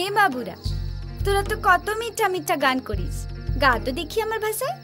এ বাবুরা, তোরা তো কত মিঠা মিঠা গান করিস, গা তো দেখি আমার ভাষায়।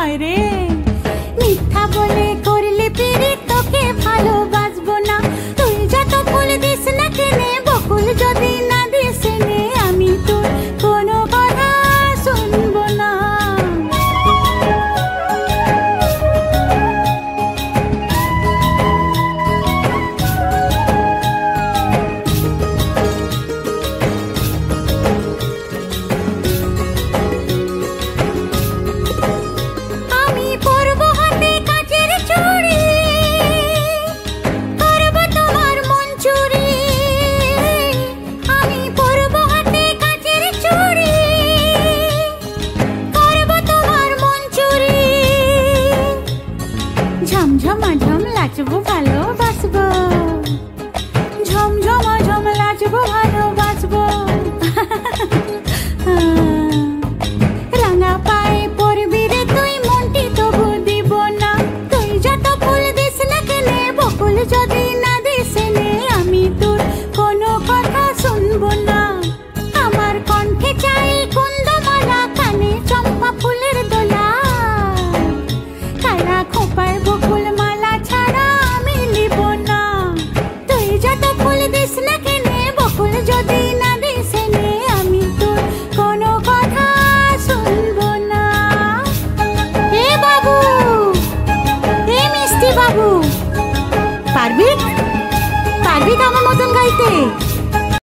আরে মিথ্যা বলে করলে পিরিত তোকে ভালোবাসবো না। তুই যত ফুল দিস না কেনে, বকুল যদি না দিস নে, আমি তোর কোনো কথা শুনবো না। ঝমঝমাঝম লাচবো ভালোবাসবো, ঝমঝমাঝম লাচবো ভালোবাসবো। রাঙা পায়ে পড়বি রে তুই, মনটি তবু দিব না। তুই যত ফুল দিস না কেনে, বকুল যদি না দিস নে, আমি তোর কোনো কথা শুনবো না। আমার কণ্ঠে চাই কুন্দমালা, কানে চম্পা ফুলের দোলা, কালা খোপায় বকুল মালা ছাড়া আমি নিব না। তুই যত ফুল দিস না কেনে, বকুল যদি না দিস নে, আমি তোর কোনো কথা শুনবো না। এ বাবু, এ মিষ্টি বাবু, পারবি পারবি তো আমার মতন গাইতে?